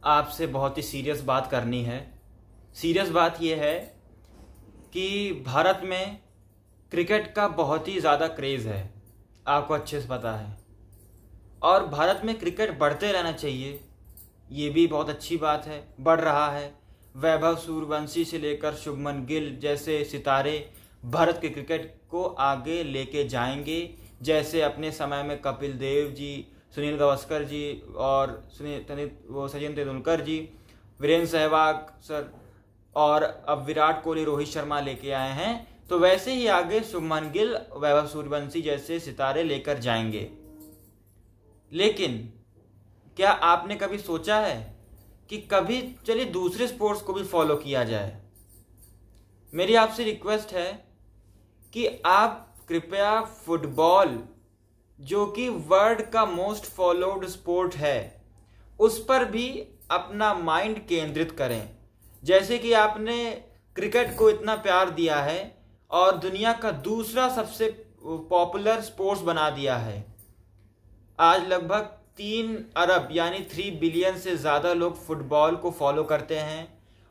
आपसे बहुत ही सीरियस बात करनी है। सीरियस बात यह है कि भारत में क्रिकेट का बहुत ही ज़्यादा क्रेज़ है, आपको अच्छे से पता है। और भारत में क्रिकेट बढ़ते रहना चाहिए, ये भी बहुत अच्छी बात है, बढ़ रहा है। वैभव सूर्यवंशी से लेकर शुभमन गिल जैसे सितारे भारत के क्रिकेट को आगे लेके जाएंगे। जैसे अपने समय में कपिल देव जी, सुनील गावस्कर जी और सचिन तेंदुलकर जी, वीरेंद्र सहवाग सर और अब विराट कोहली, रोहित शर्मा लेके आए हैं, तो वैसे ही आगे शुभमन गिल, वैभव सूर्यवंशी जैसे सितारे लेकर जाएंगे। लेकिन क्या आपने कभी सोचा है कि कभी चलिए दूसरे स्पोर्ट्स को भी फॉलो किया जाए? मेरी आपसे रिक्वेस्ट है कि आप कृपया फुटबॉल, जो कि वर्ल्ड का मोस्ट फॉलोड स्पोर्ट है, उस पर भी अपना माइंड केंद्रित करें। जैसे कि आपने क्रिकेट को इतना प्यार दिया है और दुनिया का दूसरा सबसे पॉपुलर स्पोर्ट्स बना दिया है। आज लगभग 3 अरब यानी 3 बिलियन से ज़्यादा लोग फुटबॉल को फॉलो करते हैं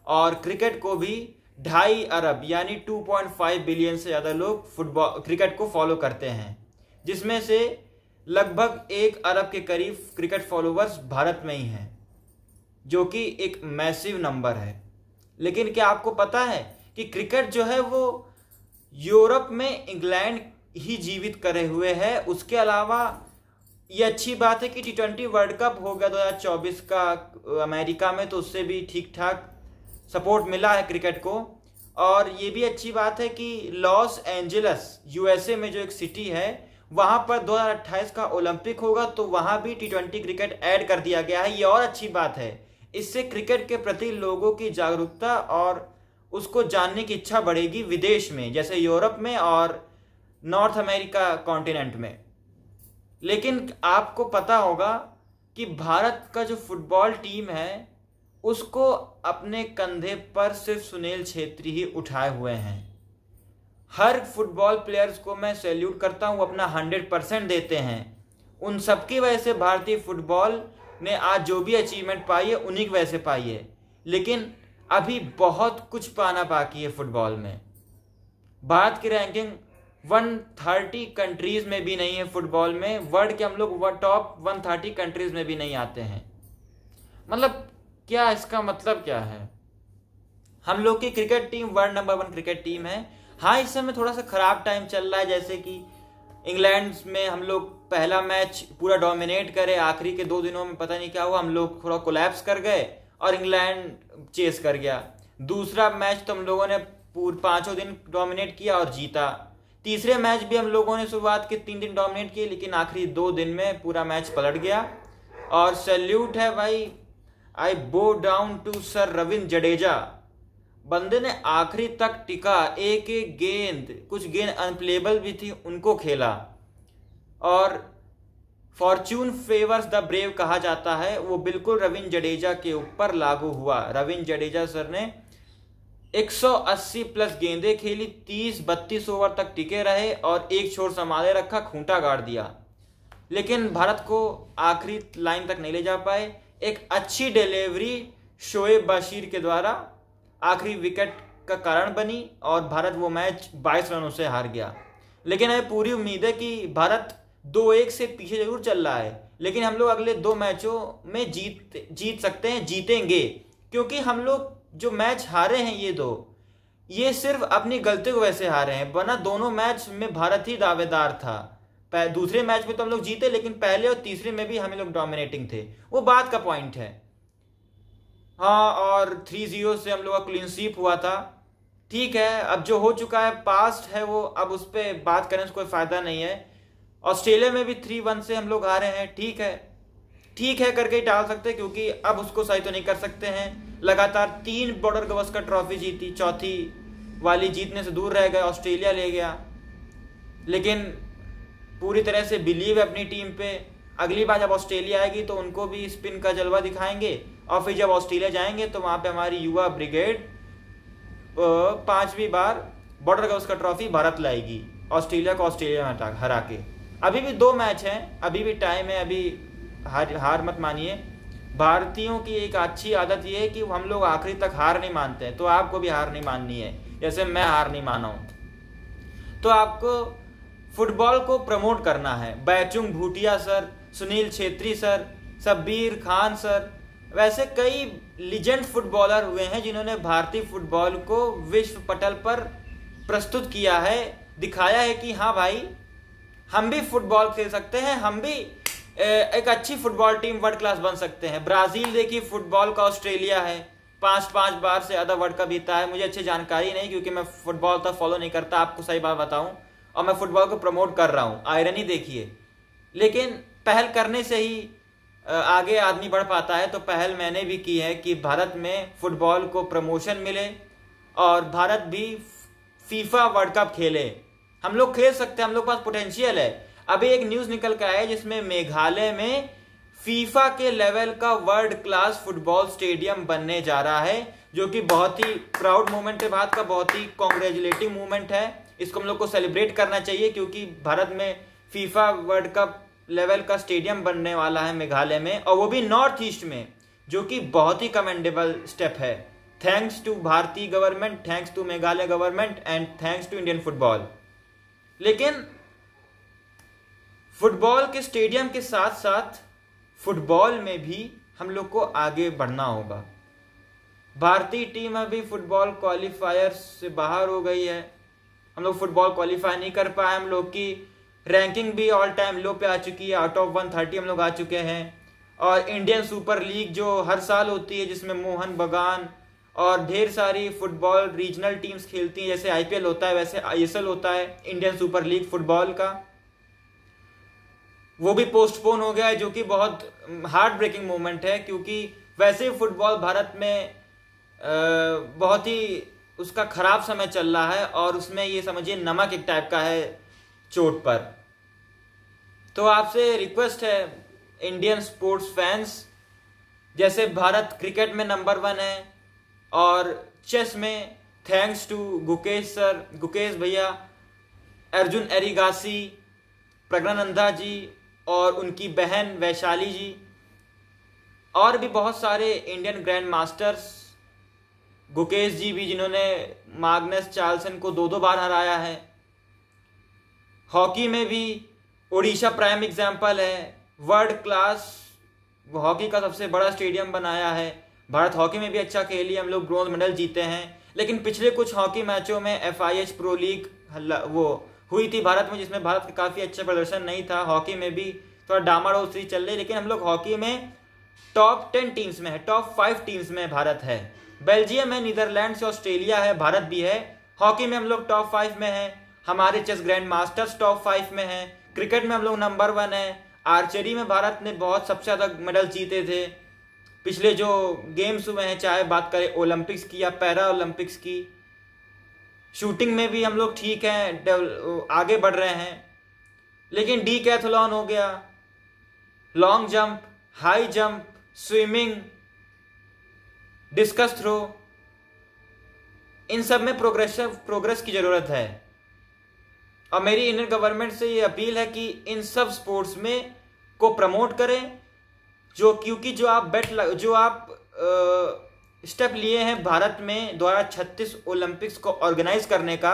और क्रिकेट को भी 2.5 अरब यानी 2.5 बिलियन से ज़्यादा लोग क्रिकेट को फॉलो करते हैं, जिसमें से लगभग 1 अरब के करीब क्रिकेट फॉलोवर्स भारत में ही हैं, जो कि एक मैसिव नंबर है। लेकिन क्या आपको पता है कि क्रिकेट जो है वो यूरोप में इंग्लैंड ही जीवित करे हुए है। उसके अलावा ये अच्छी बात है कि T20 वर्ल्ड कप हो गया 2024 का अमेरिका में, तो उससे भी ठीक ठाक सपोर्ट मिला है क्रिकेट को। और ये भी अच्छी बात है कि लॉस एंजल्स USA में जो एक सिटी है, वहाँ पर 2028 का ओलंपिक होगा, तो वहाँ भी T20 क्रिकेट ऐड कर दिया गया है। ये और अच्छी बात है, इससे क्रिकेट के प्रति लोगों की जागरूकता और उसको जानने की इच्छा बढ़ेगी विदेश में, जैसे यूरोप में और नॉर्थ अमेरिका कॉन्टिनेंट में। लेकिन आपको पता होगा कि भारत का जो फुटबॉल टीम है, उसको अपने कंधे पर सिर्फ सुनील छेत्री ही उठाए हुए हैं। हर फुटबॉल प्लेयर्स को मैं सैल्यूट करता हूँ, अपना 100% देते हैं। उन सबकी वजह से भारतीय फुटबॉल ने आज जो भी अचीवमेंट पाई है, उन्हीं की वजह से पाई है। लेकिन अभी बहुत कुछ पाना बाकी है फुटबॉल में। भारत की रैंकिंग 130 कंट्रीज में भी नहीं है फुटबॉल में। वर्ल्ड के हम लोग टॉप 130 कंट्रीज में भी नहीं आते हैं। मतलब क्या इसका मतलब क्या है? हम लोग की cricket team world number 1 cricket team है। हाँ, इस समय थोड़ा सा खराब टाइम चल रहा है, जैसे कि इंग्लैंड में हम लोग पहला मैच पूरा डोमिनेट करे, आखिरी के 2 दिनों में पता नहीं क्या हुआ, हम लोग थोड़ा कोलैप्स कर गए और इंग्लैंड चेस कर गया। दूसरा मैच तो हम लोगों ने 5 दिन डोमिनेट किया और जीता। तीसरे मैच भी हम लोगों ने शुरुआत के 3 दिन डोमिनेट किए, लेकिन आखिरी 2 दिन में पूरा मैच पलट गया। और सैल्यूट है भाई, I bow down to sir Ravindra Jadeja. बंदे ने आखिरी तक टिका, एक एक गेंद, कुछ गेंद अनप्लेबल भी थी, उनको खेला। और फॉर्च्यून फेवर्स द ब्रेव कहा जाता है, वो बिल्कुल रविंद्र जडेजा के ऊपर लागू हुआ। रविंद्र जडेजा सर ने 180 प्लस गेंदें खेली, 30-32 ओवर तक टिके रहे और एक छोर संभाले रखा, खूंटा गाड़ दिया। लेकिन भारत को आखिरी लाइन तक नहीं ले जा पाए। एक अच्छी डिलीवरी शोएब बशीर के द्वारा आखिरी विकेट का कारण बनी और भारत वो मैच 22 रनों से हार गया। लेकिन हमें पूरी उम्मीद है कि भारत 2-1 से पीछे जरूर चल रहा है, लेकिन हम लोग अगले 2 मैचों में जीत सकते हैं, जीतेंगे। क्योंकि हम लोग जो मैच हारे हैं ये सिर्फ अपनी गलती को वैसे हारे हैं, वरना दोनों मैच में भारत ही दावेदार था। दूसरे मैच में तो हम लोग जीते, लेकिन पहले और तीसरे में भी हम लोग डोमिनेटिंग थे, वो बात का पॉइंट है। हाँ, और 3-0 से हम लोग का क्लीन स्वीप हुआ था। ठीक है, अब जो हो चुका है पास्ट है वो, अब उस पर बात करने से कोई फायदा नहीं है। ऑस्ट्रेलिया में भी 3-1 से हम लोग हारे हैं। ठीक है करके ही टाल सकते हैं, क्योंकि अब उसको सही तो नहीं कर सकते हैं। लगातार 3 बॉर्डर गवस्कर ट्रॉफी जीती, चौथी वाली जीतने से दूर रह गए, ऑस्ट्रेलिया ले गया। लेकिन पूरी तरह से बिलीव है अपनी टीम पे। अगली बार जब ऑस्ट्रेलिया आएगी तो उनको भी स्पिन का जलवा दिखाएंगे, और फिर जब ऑस्ट्रेलिया जाएंगे तो वहाँ पे हमारी युवा ब्रिगेड 5वीं बार बॉर्डर गवस्कर ट्रॉफी भारत लाएगी, ऑस्ट्रेलिया को ऑस्ट्रेलिया में हरा के। अभी भी 2 मैच हैं, अभी भी टाइम है, अभी हार मत मानिए। भारतीयों की एक अच्छी आदत ये है कि हम लोग आखिरी तक हार नहीं मानते हैं, तो आपको भी हार नहीं माननी है, जैसे मैं हार नहीं माना हूं। तो आपको फुटबॉल को प्रमोट करना है। Baichung Bhutia sir, Sunil Chhetri sir, Shabbir Khan sir, वैसे कई लीजेंड फुटबॉलर हुए हैं जिन्होंने भारतीय फुटबॉल को विश्व पटल पर प्रस्तुत किया है, दिखाया है कि हाँ भाई हम भी फुटबॉल खेल सकते हैं, हम भी एक अच्छी फुटबॉल टीम वर्ल्ड क्लास बन सकते हैं। ब्राजील देखिए फुटबॉल का ऑस्ट्रेलिया है, 5 बार से ज़्यादा वर्ल्ड कप जीता है। मुझे अच्छी जानकारी नहीं क्योंकि मैं फुटबॉल तक फॉलो नहीं करता, आपको सही बात बताऊं, और मैं फुटबॉल को प्रमोट कर रहा हूं, आयरनी देखिए। लेकिन पहल करने से ही आगे आदमी बढ़ पाता है, तो पहल मैंने भी की है कि भारत में फुटबॉल को प्रमोशन मिले और भारत भी फीफा वर्ल्ड कप खेले। हम लोग खेल सकते हैं, हम लोग पास पोटेंशियल है। अभी एक न्यूज़ निकल कर आया जिसमें मेघालय में फीफा के लेवल का वर्ल्ड क्लास फुटबॉल स्टेडियम बनने जा रहा है, जो कि बहुत ही प्राउड मोमेंट है भारत का, बहुत ही कॉन्ग्रेचुलेटिंग मोमेंट है। इसको हम लोग को सेलिब्रेट करना चाहिए क्योंकि भारत में फीफा वर्ल्ड कप लेवल का स्टेडियम बनने वाला है मेघालय में, और वो भी नॉर्थ ईस्ट में, जो कि बहुत ही कमेंडेबल स्टेप है। थैंक्स टू भारतीय government, thanks to Meghalaya government and thanks to Indian football. लेकिन फुटबॉल के स्टेडियम के साथ साथ फुटबॉल में भी हम लोग को आगे बढ़ना होगा। भारतीय टीम अभी फुटबॉल क्वालिफायर से बाहर हो गई है, हम लोग फुटबॉल क्वालिफाई नहीं कर पाए। हम लोग की रैंकिंग भी ऑल टाइम लो पे आ चुकी है, आउट ऑफ 130 हम लोग आ चुके हैं। और इंडियन सुपर लीग जो हर साल होती है, जिसमें मोहन बगान और ढेर सारी फुटबॉल रीजनल टीम्स खेलती हैं, जैसे आईपीएल होता है वैसे आईएसएल होता है इंडियन सुपर लीग फुटबॉल का, वो भी पोस्टपोन हो गया है, जो कि बहुत हार्ट ब्रेकिंग मोमेंट है क्योंकि वैसे ही फुटबॉल भारत में बहुत ही उसका खराब समय चल रहा है और उसमें ये समझिए नमक एक टाइप का है चोट पर। तो आपसे रिक्वेस्ट है इंडियन स्पोर्ट्स फैंस, जैसे भारत क्रिकेट में नंबर 1 है और चेस में thanks to Gukesh sir, Gukesh भैया, अर्जुन एरिगासी, प्रज्ञानंदा जी और उनकी बहन वैशाली जी, और भी बहुत सारे इंडियन ग्रैंड मास्टर्स, गुकेश जी भी जिन्होंने मैग्नस कार्लसन को 2 बार हराया है। हॉकी में भी ओडिशा प्राइम एग्जाम्पल है, वर्ल्ड क्लास हॉकी का सबसे बड़ा स्टेडियम बनाया है। भारत हॉकी में भी अच्छा खेली, हम लोग ब्रॉन्ज मेडल जीते हैं। लेकिन पिछले कुछ हॉकी मैचों में FIH प्रो लीग वो हुई थी भारत में, जिसमें भारत का काफ़ी अच्छा प्रदर्शन नहीं था। हॉकी में भी थोड़ा डामाडोल सी चल रही, लेकिन हम लोग हॉकी में टॉप 10 टीम्स में है, टॉप 5 टीम्स में भारत है। बेल्जियम है, नीदरलैंड, ऑस्ट्रेलिया है, भारत भी है। हॉकी में हम लोग टॉप 5 में हैं, हमारे चेस ग्रैंड मास्टर्स टॉप 5 में हैं। क्रिकेट में हम लोग नंबर 1 है। आर्चरी में भारत ने बहुत सबसे ज़्यादा मेडल जीते थे पिछले जो गेम्स हुए हैं, चाहे बात करें ओलंपिक्स की या पैरा ओलंपिक्स की। शूटिंग में भी हम लोग ठीक हैं, आगे बढ़ रहे हैं। लेकिन डीकैथलॉन हो गया, long jump, high jump, swimming, discus throw, इन सब में प्रोग्रेस की जरूरत है। और मेरी इंडियन गवर्नमेंट से ये अपील है कि इन सब स्पोर्ट्स में को प्रमोट करें, क्योंकि जो आप स्टेप लिए हैं भारत में 2036 ओलंपिक्स को ऑर्गेनाइज करने का,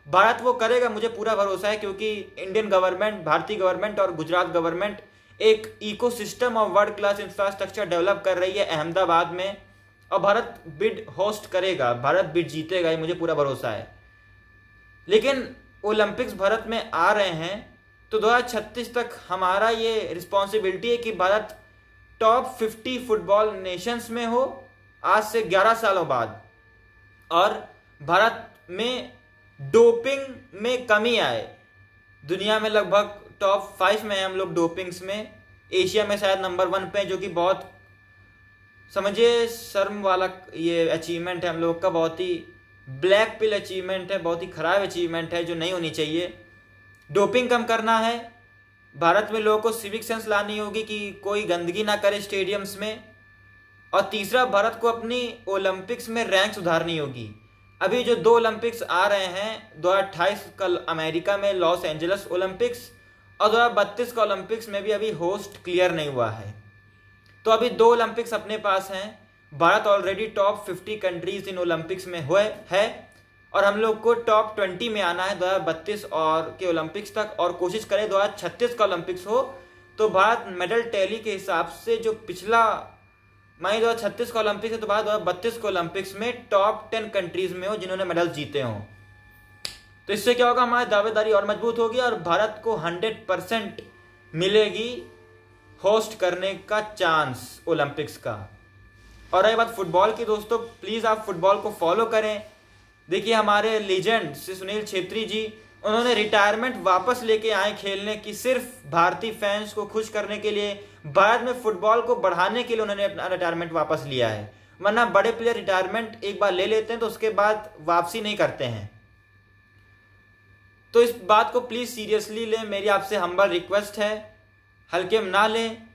भारत वो करेगा, मुझे पूरा भरोसा है। क्योंकि इंडियन गवर्नमेंट, भारतीय गवर्नमेंट और गुजरात गवर्नमेंट एक इकोसिस्टम और वर्ल्ड क्लास इंफ्रास्ट्रक्चर डेवलप कर रही है अहमदाबाद में, और भारत बिड होस्ट करेगा, भारत बिड जीतेगा, ये मुझे पूरा भरोसा है। लेकिन ओलंपिक्स भारत में आ रहे हैं तो 2036 तक हमारा ये रिस्पॉन्सिबिलिटी है कि भारत टॉप 50 फुटबॉल नेशंस में हो आज से 11 सालों बाद, और भारत में डोपिंग में कमी आए। दुनिया में लगभग टॉप 5 में हैं हम लोग डोपिंग्स में, एशिया में शायद नंबर 1 पे, जो कि बहुत समझिए शर्म वाला ये अचीवमेंट है हम लोग का, बहुत ही ब्लैक पिल अचीवमेंट है, बहुत ही खराब अचीवमेंट है जो नहीं होनी चाहिए। डोपिंग कम करना है, भारत में लोगों को सिविक सेंस लानी होगी कि कोई गंदगी ना करे स्टेडियम्स में। और तीसरा, भारत को अपनी ओलंपिक्स में रैंक सुधारनी होगी। अभी जो 2 ओलंपिक्स आ रहे हैं, 2028 का अमेरिका में लॉस एंजल्स ओलंपिक्स और 2032 का ओलंपिक्स में भी अभी होस्ट क्लियर नहीं हुआ है। तो अभी 2 ओलंपिक्स अपने पास हैं। Bharat already top 50 countries in Olympics में है और हम लोग को टॉप 20 में आना है 2032 और के ओलंपिक्स तक, और कोशिश करें 2036 का ओलंपिक्स हो तो भारत मेडल टैली के हिसाब से जो पिछला 2036 का ओलंपिक्स है तो भारत 2032 के ओलंपिक्स में टॉप 10 कंट्रीज में हो जिन्होंने मेडल जीते हों। तो इससे क्या होगा, हमारी दावेदारी और मजबूत होगी और भारत को 100% मिलेगी होस्ट करने का चांस ओलंपिक्स का। और रही बात फुटबॉल की, दोस्तों प्लीज आप फुटबॉल को फॉलो करें। देखिए हमारे लीजेंड सुनील छेत्री जी, उन्होंने रिटायरमेंट वापस लेके आए खेलने की, सिर्फ भारतीय फैंस को खुश करने के लिए, भारत में फुटबॉल को बढ़ाने के लिए उन्होंने अपना रिटायरमेंट वापस लिया है। वरना बड़े प्लेयर रिटायरमेंट एक बार ले लेते हैं तो उसके बाद वापसी नहीं करते हैं। तो इस बात को प्लीज सीरियसली लें, मेरी आपसे हम्बल रिक्वेस्ट है, हल्के में ना लें।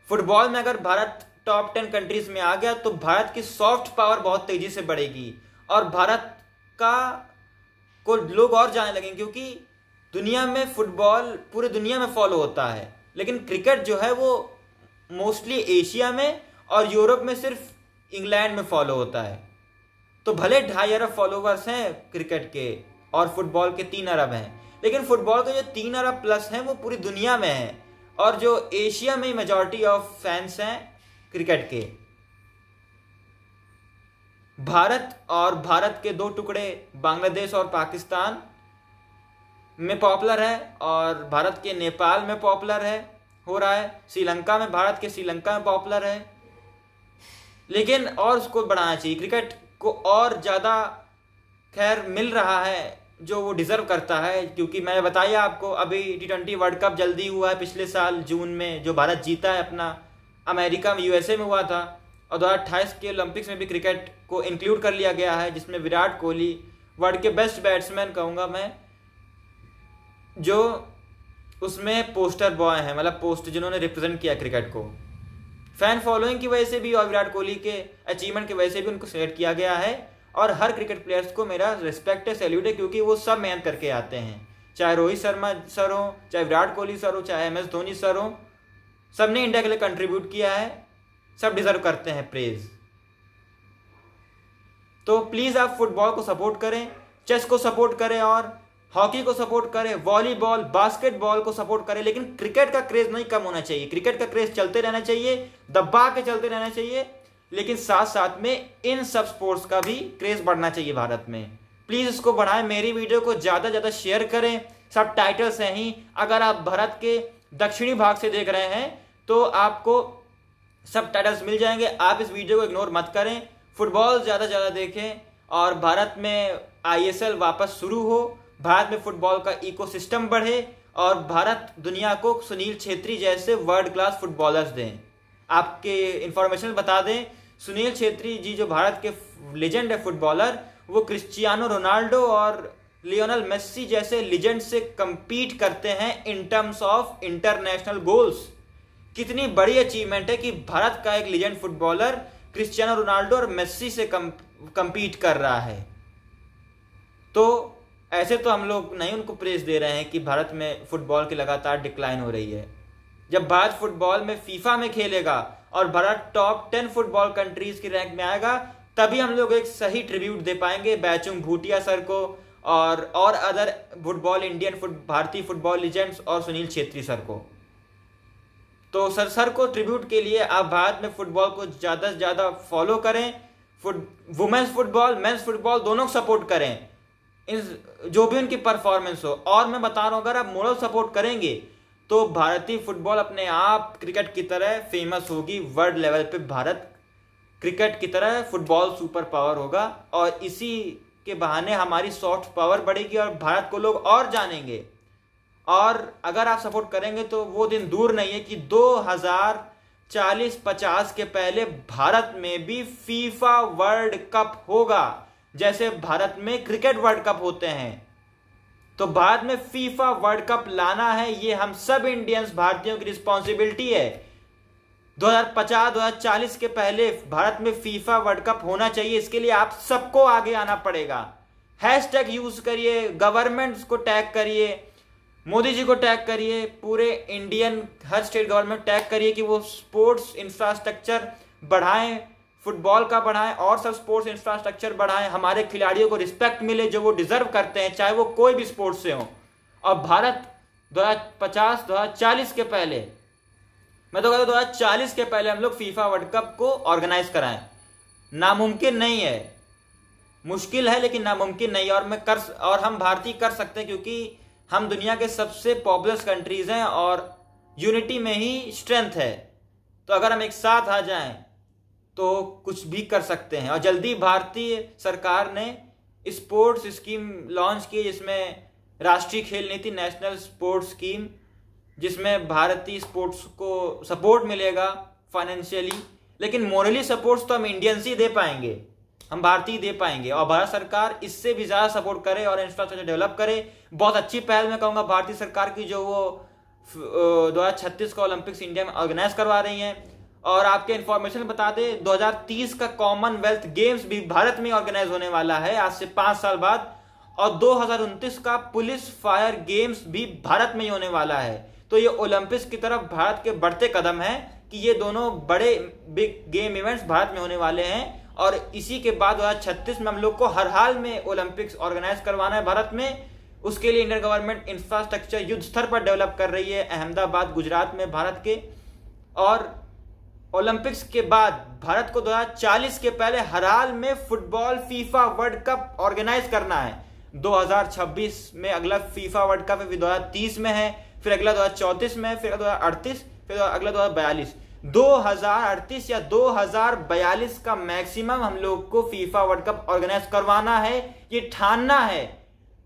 फुटबॉल में अगर भारत टॉप 10 कंट्रीज में आ गया तो भारत की सॉफ्ट पावर बहुत तेजी से बढ़ेगी और भारत का को लोग और जाने लगेंगे, क्योंकि दुनिया में फुटबॉल पूरे दुनिया में फॉलो होता है, लेकिन क्रिकेट जो है वो मोस्टली एशिया में और यूरोप में सिर्फ इंग्लैंड में फॉलो होता है। तो भले 2.5 अरब फॉलोवर्स हैं क्रिकेट के और फुटबॉल के 3 अरब हैं, लेकिन फुटबॉल के जो 3 अरब प्लस हैं वो पूरी दुनिया में हैं और जो एशिया में मेजॉरिटी ऑफ फैंस हैं क्रिकेट के। भारत और भारत के 2 टुकड़े बांग्लादेश और पाकिस्तान में पॉपुलर है और भारत के नेपाल में पॉपुलर है, हो रहा है श्रीलंका में, भारत के श्रीलंका में पॉपुलर है, लेकिन और उसको बढ़ाना चाहिए। क्रिकेट को और ज़्यादा खैर मिल रहा है जो वो डिजर्व करता है, क्योंकि मैंने बताया आपको अभी T20 वर्ल्ड कप जल्दी हुआ है, पिछले साल जून में जो भारत जीता है अपना, अमेरिका में USA में हुआ था, और 2028 के ओलंपिक्स में भी क्रिकेट को इंक्लूड कर लिया गया है, जिसमें विराट कोहली वर्ल्ड के बेस्ट बैट्समैन कहूँगा मैं, जो उसमें पोस्टर बॉय हैं, मतलब पोस्ट जिन्होंने रिप्रेजेंट किया क्रिकेट को। फैन फॉलोइंग की वजह से भी और विराट कोहली के अचीवमेंट की वजह से भी उनको सिलेक्ट किया गया है और हर क्रिकेट प्लेयर्स को मेरा रिस्पेक्ट है, सैल्यूट है, क्योंकि वो सब मेहनत करके आते हैं, चाहे रोहित शर्मा सर हो, चाहे विराट कोहली सर हो, चाहे MS धोनी सर हो, सब ने इंडिया के लिए कंट्रीब्यूट किया है, सब डिजर्व करते हैं प्रेज। तो प्लीज आप फुटबॉल को सपोर्ट करें, चेस को सपोर्ट करें और हॉकी को सपोर्ट करें, वॉलीबॉल बास्केटबॉल को सपोर्ट करें, लेकिन क्रिकेट का क्रेज नहीं कम होना चाहिए। क्रिकेट का क्रेज चलते रहना चाहिए, दबा के चलते रहना चाहिए, लेकिन साथ साथ में इन सब स्पोर्ट्स का भी क्रेज बढ़ना चाहिए भारत में। प्लीज इसको बढ़ाएं, मेरी वीडियो को ज्यादा ज्यादा शेयर करें। सब टाइटल्स हैं ही, अगर आप भारत के दक्षिणी भाग से देख रहे हैं तो आपको सब टाइटल्स मिल जाएंगे। आप इस वीडियो को इग्नोर मत करें, फुटबॉल ज्यादा ज्यादा देखें और भारत में ISL वापस शुरू हो, भारत में फुटबॉल का इकोसिस्टम बढ़े और भारत दुनिया को सुनील छेत्री जैसे वर्ल्ड क्लास फुटबॉलर्स दें। आपके इंफॉर्मेशन बता दें, सुनील छेत्री जी जो भारत के लेजेंड है फुटबॉलर, वो क्रिस्टियानो रोनाल्डो और लियोनेल मेस्सी जैसे लेजेंड से compete करते हैं in terms of international goals. कितनी बड़ी अचीवमेंट है कि भारत का एक लेजेंड फुटबॉलर क्रिस्टियानो रोनाल्डो और मेस्सी से compete कर रहा है। तो ऐसे तो हम लोग नहीं उनको प्रेज दे रहे हैं कि भारत में फुटबॉल की लगातार डिक्लाइन हो रही है। जब भारत फुटबॉल में फीफा में खेलेगा और भारत टॉप 10 फुटबॉल कंट्रीज की रैंक में आएगा, तभी हम लोग एक सही ट्रिब्यूट दे पाएंगे बैचुंग भूटिया सर को और अदर फुटबॉल भारतीय फुटबॉल लीजेंड्स और सुनील छेत्री सर को। तो सर को ट्रिब्यूट के लिए आप भारत में फुटबॉल को ज्यादा से ज्यादा फॉलो करें, वुमेन्स फुटबॉल मेंस फुटबॉल दोनों को सपोर्ट करें, जो भी उनकी परफॉर्मेंस हो। और मैं बता रहा हूं, अगर आप मोरल सपोर्ट करेंगे तो भारतीय फुटबॉल अपने आप क्रिकेट की तरह फेमस होगी, वर्ल्ड लेवल पे भारत क्रिकेट की तरह फुटबॉल सुपर पावर होगा और इसी के बहाने हमारी सॉफ्ट पावर बढ़ेगी और भारत को लोग और जानेंगे। और अगर आप सपोर्ट करेंगे तो वो दिन दूर नहीं है कि 2040-50 के पहले भारत में भी फीफा वर्ल्ड कप होगा, जैसे भारत में क्रिकेट वर्ल्ड कप होते हैं। तो भारत में फीफा वर्ल्ड कप लाना है, ये हम सब इंडियंस भारतीयों की रिस्पॉन्सिबिलिटी है। 2050-2040 के पहले भारत में फीफा वर्ल्ड कप होना चाहिए। इसके लिए आप सबको आगे आना पड़ेगा। हैशटैग यूज करिए, गवर्नमेंट्स को टैग करिए, मोदी जी को टैग करिए, पूरे इंडियन हर स्टेट गवर्नमेंट टैग करिए कि वो स्पोर्ट्स इंफ्रास्ट्रक्चर बढ़ाएं, फुटबॉल का बढ़ाएं और सब स्पोर्ट्स इंफ्रास्ट्रक्चर बढ़ाएं, हमारे खिलाड़ियों को रिस्पेक्ट मिले जो वो डिजर्व करते हैं, चाहे वो कोई भी स्पोर्ट्स से हो। और भारत 2050 2040 के पहले, मैं तो कहता हूं 2040 के पहले हम लोग फीफा वर्ल्ड कप को ऑर्गेनाइज कराएं। नामुमकिन नहीं है, मुश्किल है लेकिन नामुमकिन नहीं है, और हम भारतीय कर सकते हैं, क्योंकि हम दुनिया के सबसे पॉपुलर कंट्रीज हैं और यूनिटी में ही स्ट्रेंथ है। तो अगर हम एक साथ आ जाएं तो कुछ भी कर सकते हैं। और जल्दी भारतीय सरकार ने स्पोर्ट्स स्कीम लॉन्च की, जिसमें राष्ट्रीय खेल नीति, नेशनल स्पोर्ट्स स्कीम, जिसमें भारतीय स्पोर्ट्स को सपोर्ट मिलेगा फाइनेंशियली, लेकिन मोरली सपोर्ट्स तो हम इंडियंस ही दे पाएंगे, हम भारतीय दे पाएंगे। और भारत सरकार इससे भी ज्यादा सपोर्ट करे और इंफ्रास्ट्रक्चर डेवलप करे। बहुत अच्छी पहल मैं कहूंगा भारतीय सरकार की, जो वो 2036 का ओलंपिक्स इंडिया में ऑर्गेनाइज करवा रही हैं। और आपके इंफॉर्मेशन बता दें, 2030 का कॉमनवेल्थ गेम्स भी भारत में ऑर्गेनाइज होने वाला है आज से 5 साल बाद, और 2029 का पुलिस फायर गेम्स भी भारत में ही होने वाला है। तो ये ओलंपिक्स की तरफ भारत के बढ़ते कदम है कि ये दोनों बड़े बिग गेम इवेंट्स भारत में होने वाले हैं। और इसी के बाद 2036 में हम लोग को हर हाल में ओलंपिक्स ऑर्गेनाइज करवाना है भारत में। उसके लिए इंडियन गवर्नमेंट इंफ्रास्ट्रक्चर युद्ध स्तर पर डेवलप कर रही है, अहमदाबाद गुजरात में भारत के। और ओलंपिक्स के बाद भारत को 2040 के पहले हर हाल में football FIFA World Cup organize करना है। 2026 में अगला फीफा वर्ल्ड कप 2030 में है, फिर अगला 2034 में, फिर 2038, फिर अगला 2042। 2038 या 2042 का मैक्सिमम हम लोग को फीफा वर्ल्ड कप ऑर्गेनाइज करवाना है, ये ठानना है।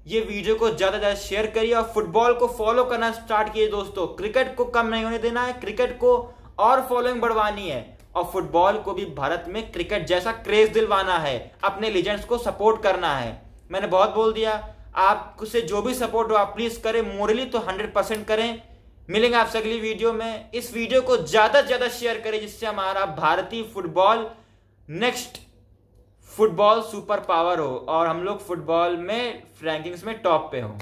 ये वीडियो को ज्यादा से ज्यादा शेयर करिए और फुटबॉल को फॉलो करना स्टार्ट कीजिए दोस्तों। क्रिकेट को कम नहीं होने देना है, क्रिकेट को और फॉलोइंग बढ़वानी है, और फुटबॉल को भी भारत में क्रिकेट जैसा क्रेज दिलवाना है, अपने लीजेंड्स को सपोर्ट करना है। मैंने बहुत बोल दिया, आपसे जो भी सपोर्ट हो आप प्लीज करें, मोरली तो 100% करें। मिलेंगे आपसे अगली वीडियो में। इस वीडियो को ज्यादा से ज्यादा शेयर करें, जिससे हमारा भारतीय football next football super power हो और हम लोग फुटबॉल में रैंकिंग्स में टॉप पे हो।